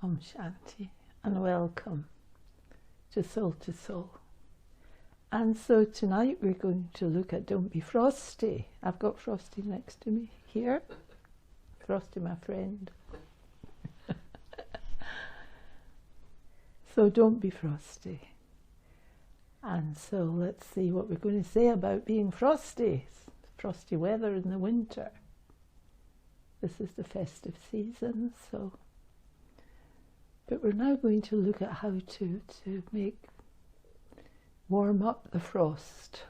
Om Shanti, and welcome to Soul to Soul. And so tonight we're going to look at Don't Be Frosty. I've got Frosty next to me here. Frosty, my friend. So don't be frosty. And so let's see what we're going to say about being frosty. Frosty weather in the winter. This is the festive season, so. But we're now going to look at how to warm up the frost.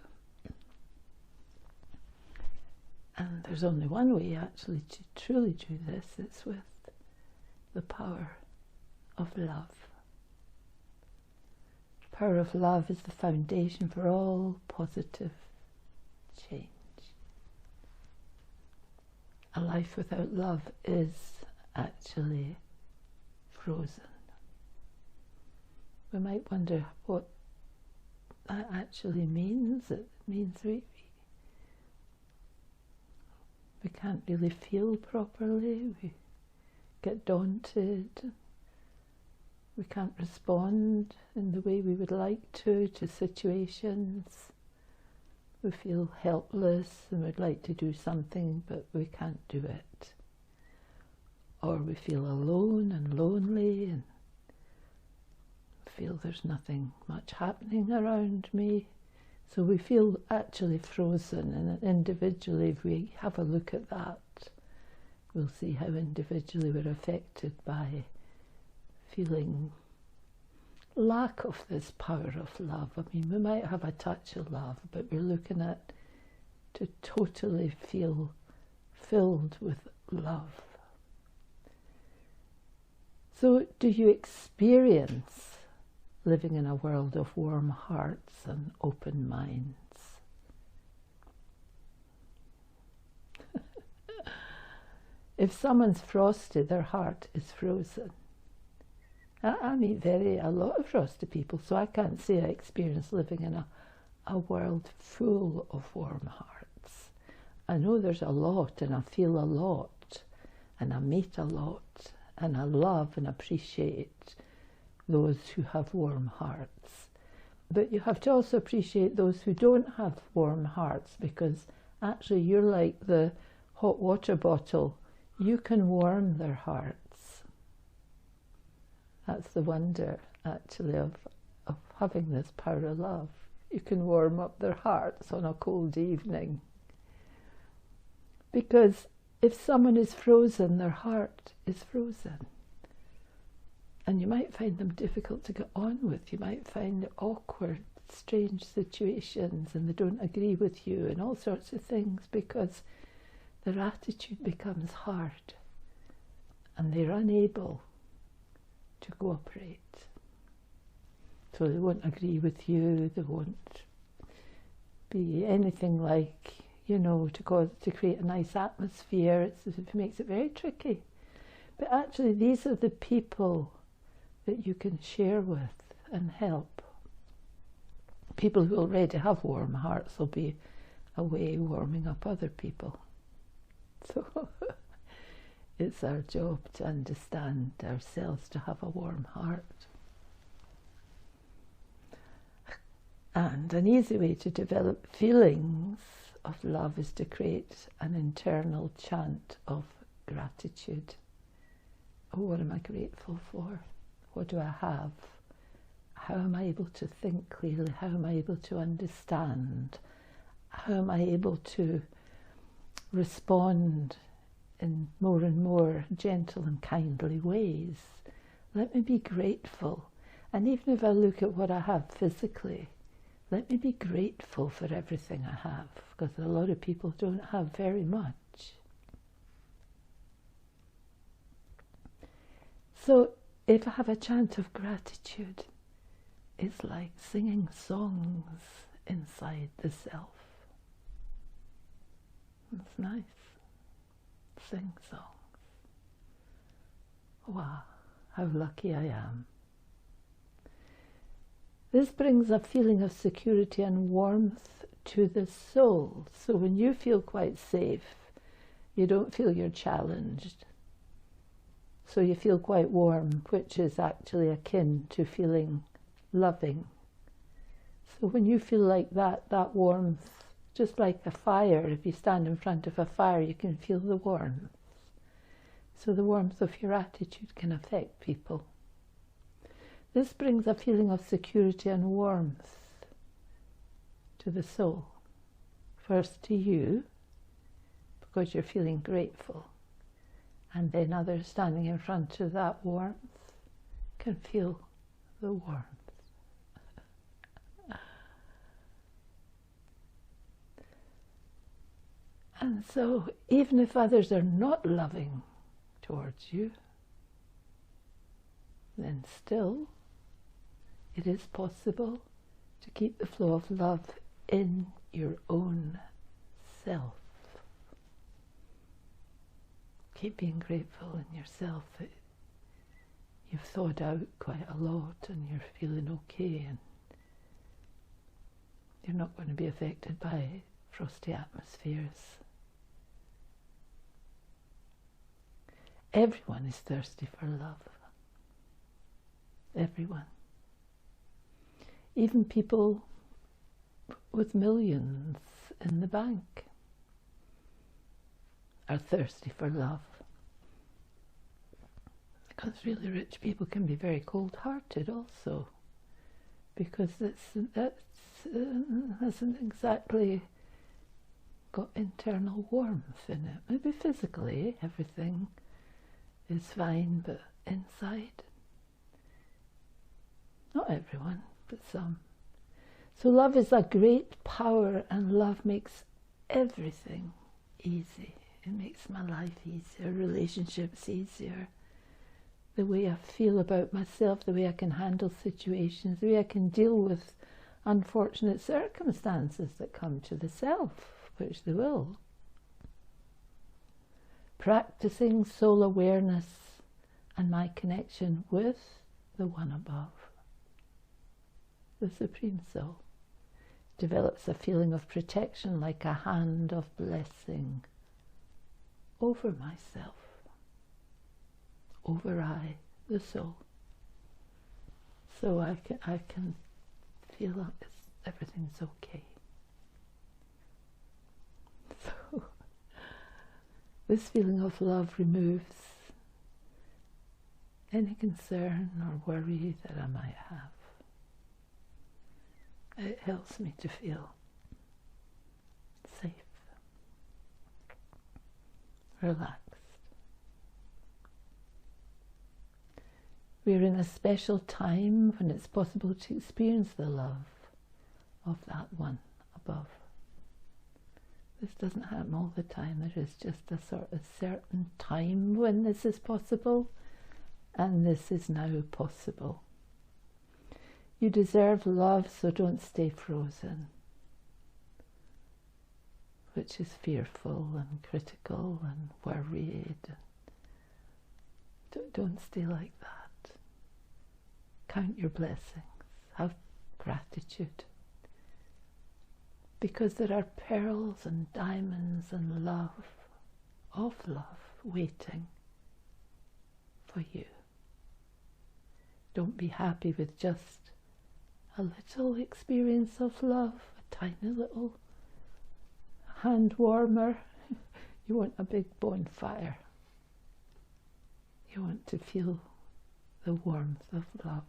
And there's only one way actually to truly do this. It's with the power of love. The power of love is the foundation for all positive change. A life without love is actually frozen. We might wonder what that actually means. It means we can't really feel properly, we get daunted, we can't respond in the way we would like to situations. We feel helpless and would like to do something, but we can't do it. Or we feel alone and lonely and feel there's nothing much happening around me. So we feel actually frozen, and individually, if we have a look at that, we'll see how individually we're affected by feeling lack of this power of love. I mean, we might have a touch of love, but we're looking at to totally feel filled with love. So do you experience living in a world of warm hearts and open minds? If someone's frosty, their heart is frozen. I meet a lot of frosty people, so I can't say I experience living in a world full of warm hearts. I know there's a lot, and I feel a lot, and I meet a lot, and I love and appreciate those who have warm hearts. But you have to also appreciate those who don't have warm hearts, because actually you're like the hot water bottle. You can warm their hearts. That's the wonder, actually, of having this power of love. You can warm up their hearts on a cold evening. Because if someone is frozen, their heart is frozen. And you might find them difficult to get on with. You might find awkward, strange situations, and they don't agree with you, and all sorts of things, because their attitude becomes hard, and they're unable to cooperate. So they won't agree with you, they won't be anything like, to create a nice atmosphere. It makes it very tricky. But actually these are the people that you can share with and help. People who already have warm hearts will be away warming up other people. So it's our job to understand ourselves, to have a warm heart. And an easy way to develop feelings of love is to create an internal chant of gratitude. Oh, what am I grateful for? What do I have? How am I able to think clearly? How am I able to understand? How am I able to respond in more and more gentle and kindly ways? Let me be grateful. And even if I look at what I have physically, let me be grateful for everything I have, because a lot of people don't have very much. So if I have a chant of gratitude, it's like singing songs inside the self. It's nice. Sing songs. Wow, how lucky I am. This brings a feeling of security and warmth to the soul. So when you feel quite safe, you don't feel you're challenged. So you feel quite warm, which is actually akin to feeling loving. So when you feel like that, that warmth, just like a fire, if you stand in front of a fire, you can feel the warmth. So the warmth of your attitude can affect people. This brings a feeling of security and warmth to the soul. First to you, because you're feeling grateful. And then others standing in front of that warmth can feel the warmth. And so, even if others are not loving towards you, then still it is possible to keep the flow of love in your own self. Keep being grateful in yourself that you've thawed out quite a lot and you're feeling okay and you're not going to be affected by frosty atmospheres. Everyone is thirsty for love. Everyone. Even people with millions in the bank are thirsty for love. Because really rich people can be very cold-hearted also, because that hasn't exactly got internal warmth in it. Maybe physically everything is fine, but inside, not everyone, but some. So love is a great power, and love makes everything easy. It makes my life easier, relationships easier, the way I feel about myself, the way I can handle situations, the way I can deal with unfortunate circumstances that come to the self, which they will. Practicing soul awareness and my connection with the One above, the Supreme Soul, develops a feeling of protection like a hand of blessing over myself, over I, the soul. So I can feel that everything's okay. So this feeling of love removes any concern or worry that I might have. It helps me to feel safe, relaxed. We're in a special time when it's possible to experience the love of that one above. This doesn't happen all the time. There is just a sort of certain time when this is possible, and this is now possible. You deserve love, so don't stay frozen, which is fearful and critical and worried. Don't stay like that. Count your blessings. Have gratitude. Because there are pearls and diamonds and love, of love, waiting for you. Don't be happy with just a little experience of love, a tiny little hand warmer. You want a big bonfire. You want to feel the warmth of love.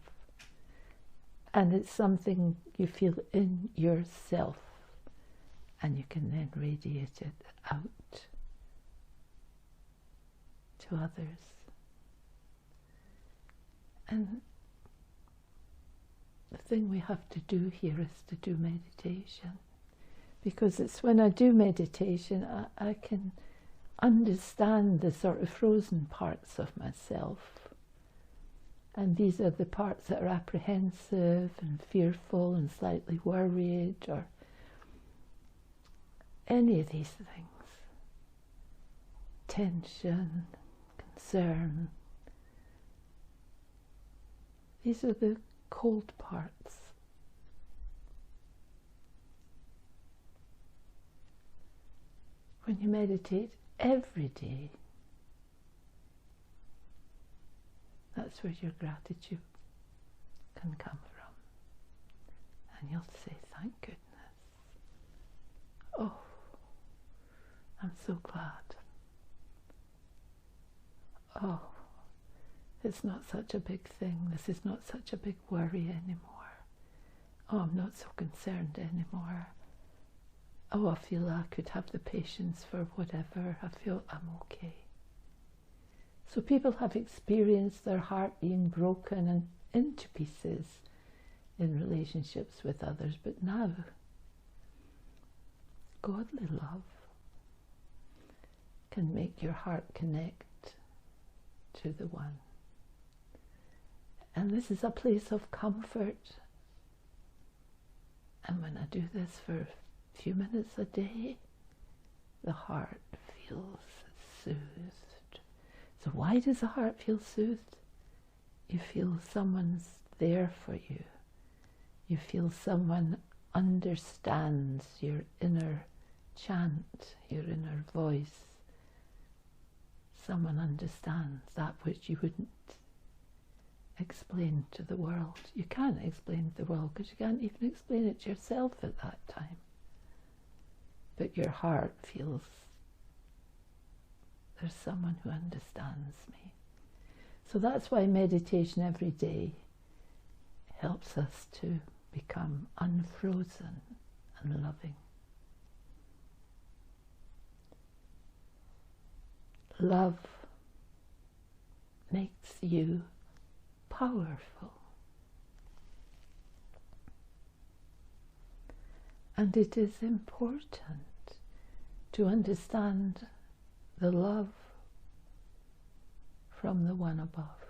And it's something you feel in yourself, and you can then radiate it out to others. And the thing we have to do here is to do meditation, because it's when I do meditation I can understand the sort of frozen parts of myself, and these are the parts that are apprehensive and fearful and slightly worried, or any of these things, tension, concern. These are the cold parts. When you meditate every day, that's where your gratitude can come from. And you'll say, thank goodness. Oh, I'm so glad. Oh, it's not such a big thing. This is not such a big worry anymore. Oh, I'm not so concerned anymore. Oh, I feel I could have the patience for whatever. I feel I'm okay. So people have experienced their heart being broken and into pieces in relationships with others, but now godly love can make your heart connect to the one. And this is a place of comfort. And when I do this for a few minutes a day, the heart feels soothed. So why does the heart feel soothed? You feel someone's there for you. You feel someone understands your inner chant, your inner voice. Someone understands that which you wouldn't explain to the world. You can't explain to the world because you can't even explain it to yourself at that time. But your heart feels there's someone who understands me. So that's why meditation every day helps us to become unfrozen and loving. Love makes you powerful. And it is important to understand the love from the one above.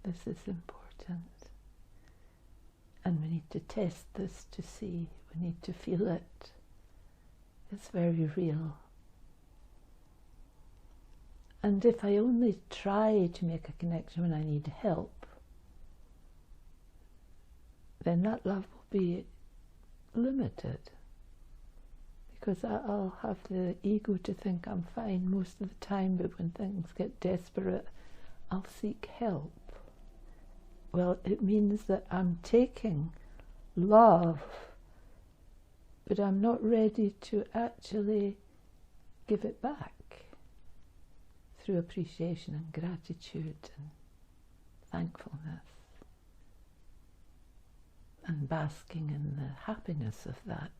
This is important. And we need to test this to see. We need to feel it. It's very real. And if I only try to make a connection when I need help, then that love will be limited. Because I'll have the ego to think I'm fine most of the time, but when things get desperate, I'll seek help. Well, it means that I'm taking love, but I'm not ready to actually give it back through appreciation and gratitude and thankfulness and basking in the happiness of that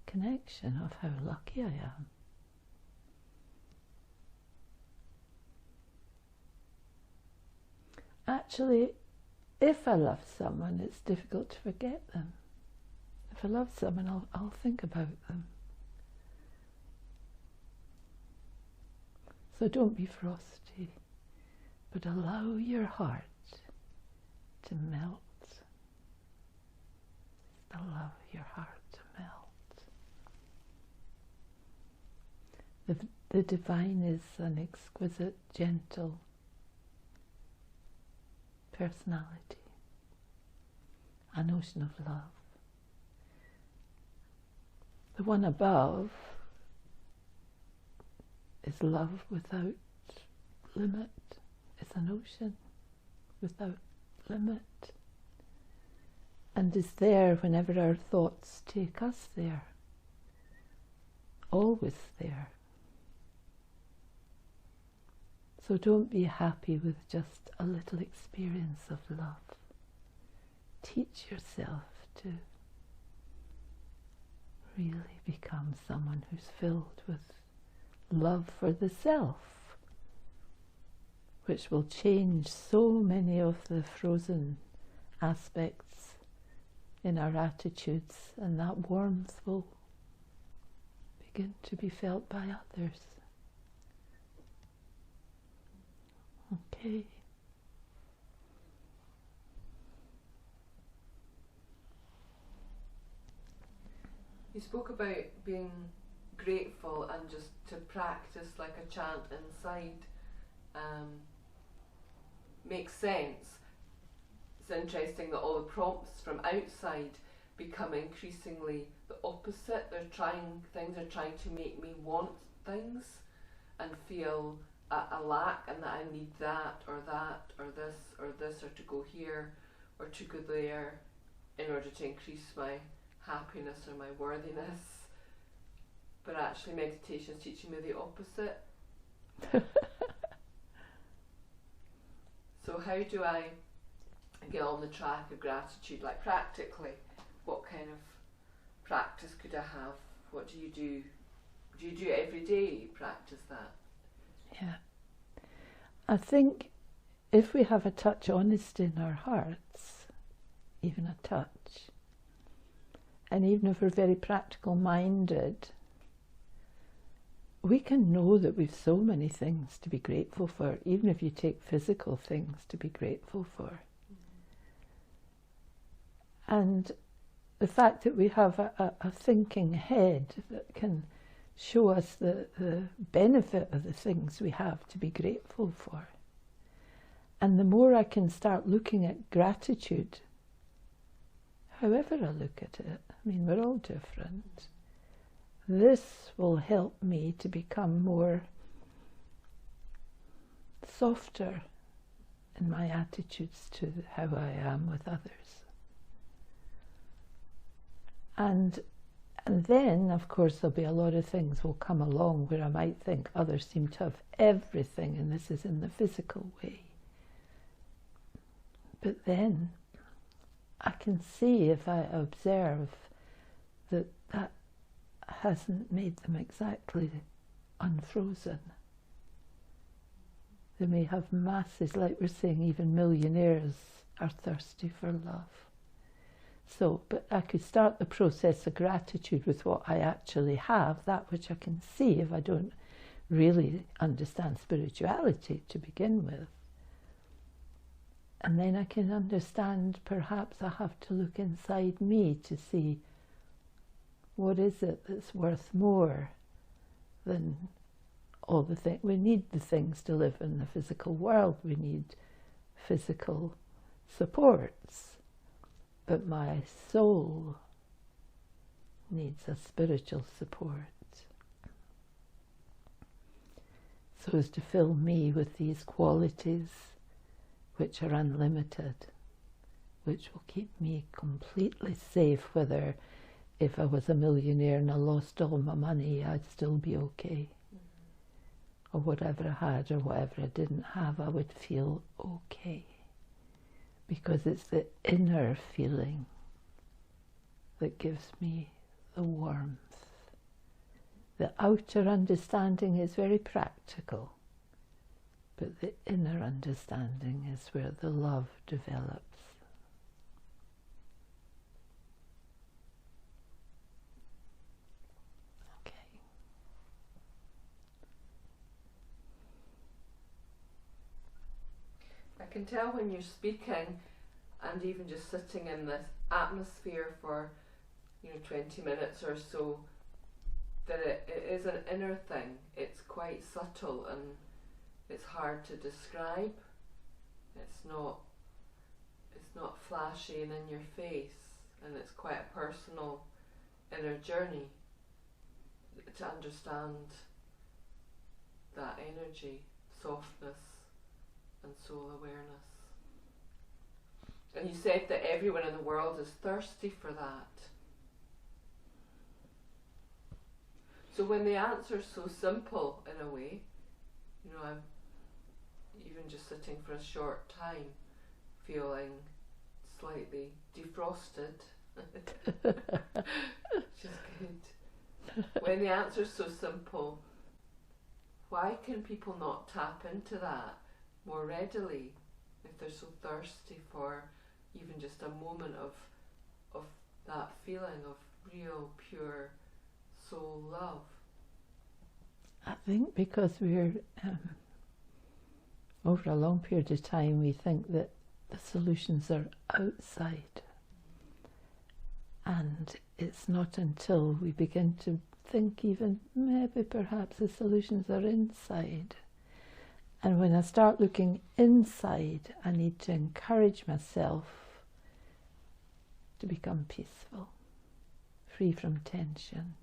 connection, of how lucky I am. Actually, if I love someone, it's difficult to forget them. If I love someone, I'll think about them. So don't be frosty, but allow your heart to melt. Allow your heart to melt. The divine is an exquisite, gentle personality, an ocean of love. The one above is love without limit. It's an ocean without limit, and is there whenever our thoughts take us there, always there. So don't be happy with just a little experience of love. Teach yourself to really become someone who's filled with love for the self, which will change so many of the frozen aspects in our attitudes, and that warmth will begin to be felt by others. Okay. You spoke about being grateful and just to practice like a chant inside makes sense. It's interesting that all the prompts from outside become increasingly the opposite. They're trying to make me want things and feel a lack, and that I need that or this or this or to go here or to go there in order to increase my happiness or my worthiness. But actually meditation is teaching me the opposite. So how do I get on the track of gratitude? Like practically, what kind of practice could I have? What do you do? Do you do it every day, practice that? Yeah. I think if we have a touch honesty in our hearts, even a touch, and even if we're very practical minded, we can know that we've so many things to be grateful for, even if you take physical things to be grateful for. And the fact that we have a thinking head that can show us the benefit of the things we have to be grateful for. And the more I can start looking at gratitude, however I look at it, I mean, we're all different, this will help me to become more softer in my attitudes to how I am with others. And then, of course, there'll be a lot of things will come along where I might think others seem to have everything, and this is in the physical way. But then I can see, if I observe, that that hasn't made them exactly unfrozen. They may have masses, like we're saying, even millionaires are thirsty for love. So, but I could start the process of gratitude with what I actually have, that which I can see if I don't really understand spirituality to begin with. And then I can understand, perhaps I have to look inside me to see what is it that's worth more than all the things. We need the things to live in the physical world. We need physical supports. But my soul needs a spiritual support, so as to fill me with these qualities which are unlimited, which will keep me completely safe, whether if I was a millionaire and I lost all my money, I'd still be okay. Or whatever I had or whatever I didn't have, I would feel okay. Because it's the inner feeling that gives me the warmth. The outer understanding is very practical, but the inner understanding is where the love develops. Okay. I can tell when you're speaking and even just sitting in this atmosphere for 20 minutes or so, that it is an inner thing. It's quite subtle and it's hard to describe. It's not flashy and in your face, and it's quite a personal inner journey to understand that energy, softness and soul awareness. And you said that everyone in the world is thirsty for that. So when the answer is so simple in a way, I'm even just sitting for a short time feeling slightly defrosted, which is good. When the answer is so simple, why can people not tap into that more readily if they're so thirsty for even just a moment of that feeling of real, pure soul love? I think because we're, over a long period of time, we think that the solutions are outside. And it's not until we begin to think even maybe perhaps the solutions are inside. And when I start looking inside, I need to encourage myself to become peaceful, free from tension.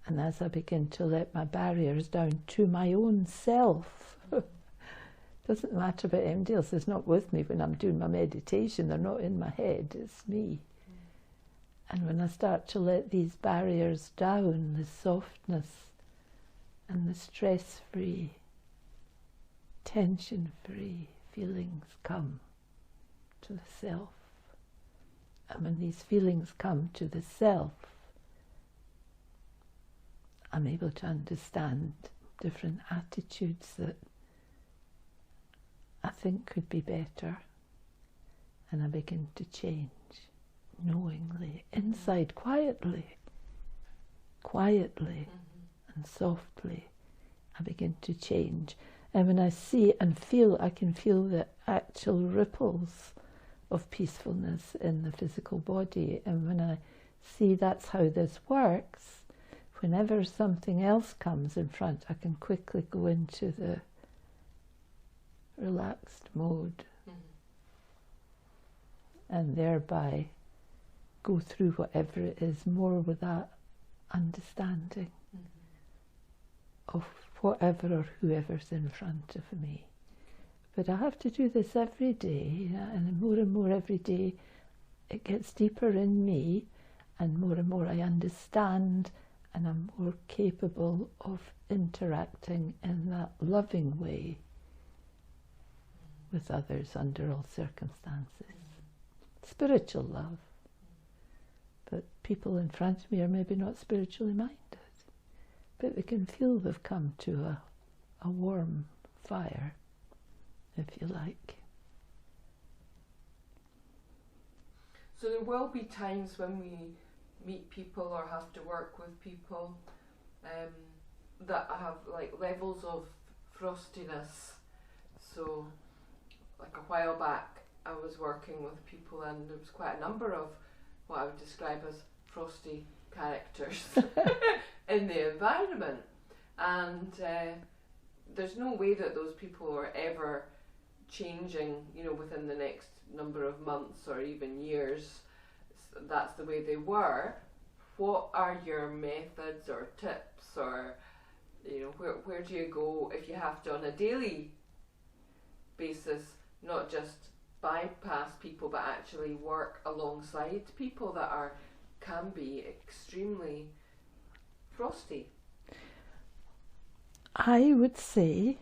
And as I begin to let my barriers down to my own self, doesn't matter about anybody else is not with me when I'm doing my meditation, they're not in my head, it's me. And when I start to let these barriers down, the softness and the stress-free, tension-free feelings come to the self. And when these feelings come to the self, I'm able to understand different attitudes that I think could be better, and I begin to change knowingly, inside, quietly, and softly. I begin to change, and when I see and feel, I can feel the actual ripples of peacefulness in the physical body. And when I see that's how this works, whenever something else comes in front, I can quickly go into the relaxed mode, and thereby go through whatever it is more with that understanding of whatever or whoever's in front of me. But I have to do this every day, and more every day it gets deeper in me, and more I understand, and I'm more capable of interacting in that loving way with others under all circumstances. Spiritual love. But people in front of me are maybe not spiritually minded, but they can feel they've come to a warm fire, if you like. So there will be times when we meet people or have to work with people that have like levels of frostiness. So like a while back I was working with people, and there was quite a number of what I would describe as frosty characters in the environment, and there's no way that those people are ever changing, within the next number of months or even years. That's the way they were. What are your methods or tips, or where do you go if you have to, on a daily basis, not just bypass people but actually work alongside people that can be extremely frosty? I would say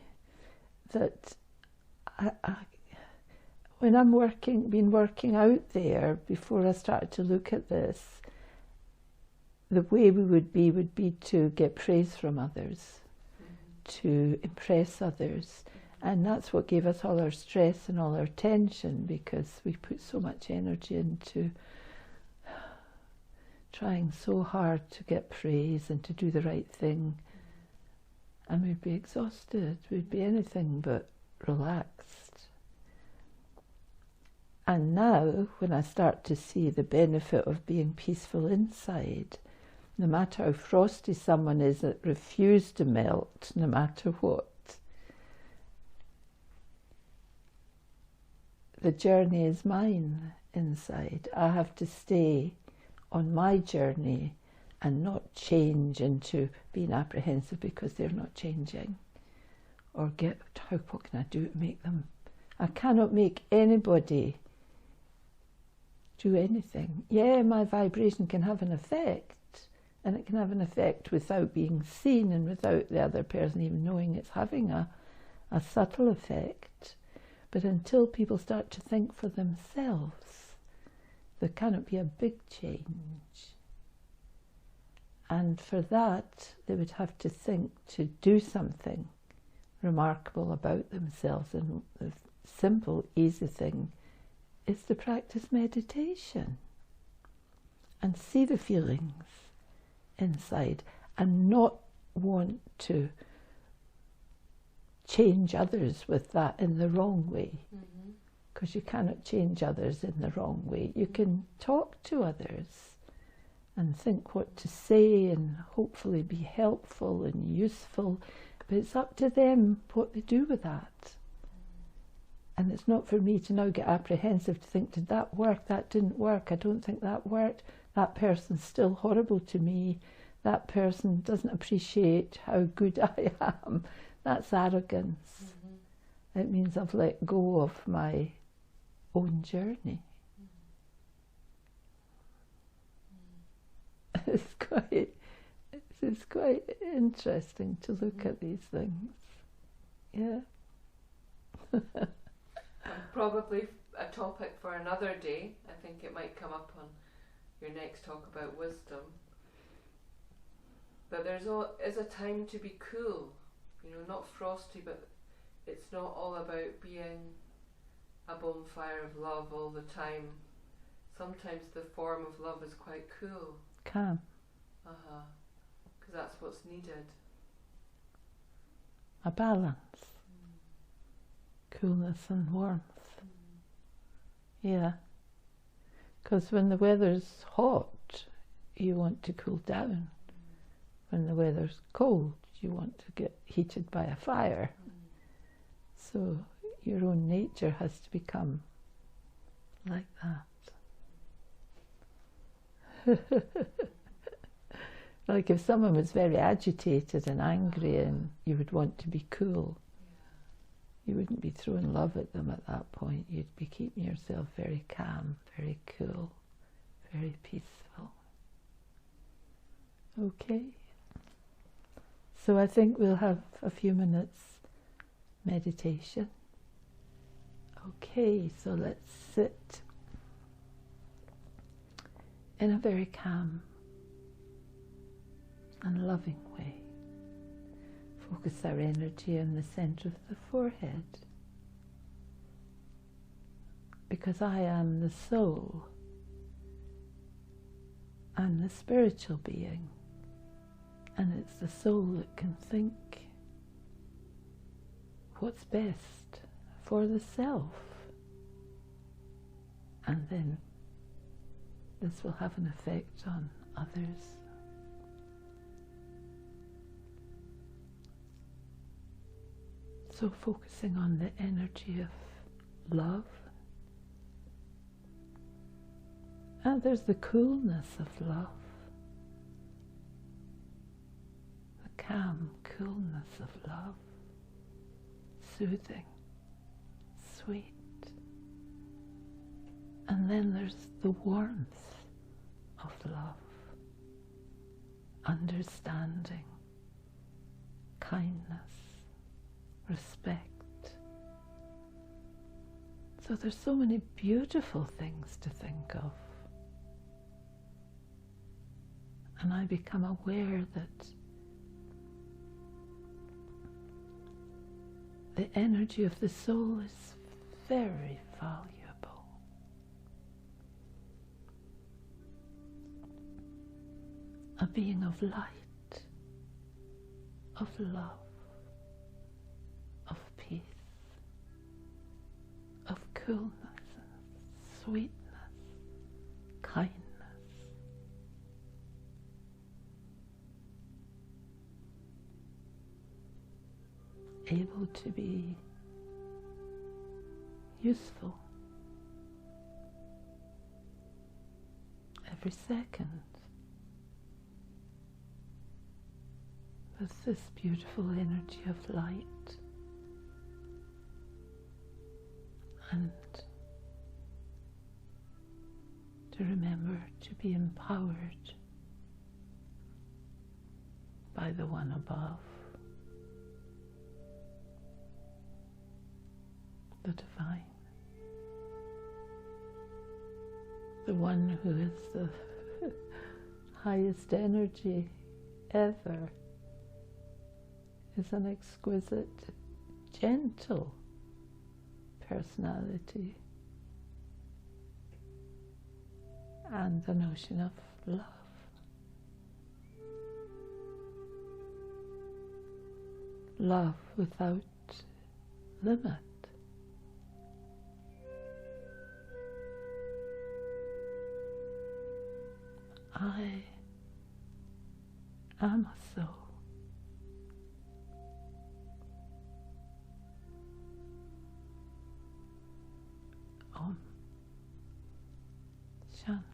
that when I'm been working out there, before I started to look at this, the way we would be to get praise from others, to impress others. And that's what gave us all our stress and all our tension, because we put so much energy into trying so hard to get praise and to do the right thing. And we'd be exhausted, we'd be anything but relaxed. And now, when I start to see the benefit of being peaceful inside, no matter how frosty someone is that refused to melt, no matter what, the journey is mine inside. I have to stay on my journey and not change into being apprehensive because they're not changing, or what can I do to make them? I cannot make anybody do anything. Yeah, my vibration can have an effect, and it can have an effect without being seen and without the other person even knowing it's having a subtle effect. But until people start to think for themselves, there cannot be a big change. And for that, they would have to think to do something remarkable about themselves. And the simple, easy thing is to practice meditation and see the feelings inside, and not want to change others with that in the wrong way, because you cannot change others in the wrong way. You can talk to others and think what to say and hopefully be helpful and useful, but it's up to them what they do with that. And it's not for me to now get apprehensive to think, did that work? That didn't work. I don't think that worked. That person's still horrible to me. that person doesn't appreciate how good I am. That's arrogance. It means I've let go of my own journey. It's quite interesting to look at these things. Yeah. Probably a topic for another day. I think it might come up on your next talk about wisdom. But is a time to be cool. Not frosty, but it's not all about being a bonfire of love all the time. Sometimes the form of love is quite cool. Calm. Because that's what's needed. A balance. Coolness and warmth. Yeah. Because when the weather's hot, you want to cool down. When the weather's cold, you want to get heated by a fire. So your own nature has to become like that. Like if someone was very agitated and angry and you would want to be cool, you wouldn't be throwing love at them at that point. You'd be keeping yourself very calm, very cool, very peaceful. Okay. So I think we'll have a few minutes meditation. Okay, so let's sit in a very calm and loving way. Focus our energy on the center of the forehead. Because I am the soul. I'm the spiritual being. And it's the soul that can think what's best for the self. And then this will have an effect on others. So focusing on the energy of love. And there's the coolness of love. The calm coolness of love. Soothing, sweet. And then there's the warmth of love. Understanding, kindness, respect. So there's so many beautiful things to think of. And I become aware that the energy of the soul is very valuable. A being of light, of love, of peace, of coolness, sweetness, kindness. Able to be useful every second with this beautiful energy of light, and to remember to be empowered by the one above, the divine, the one who is the highest energy ever, is an exquisite, gentle personality and the notion of love. Love without limit. I am a soul. Om Shanti.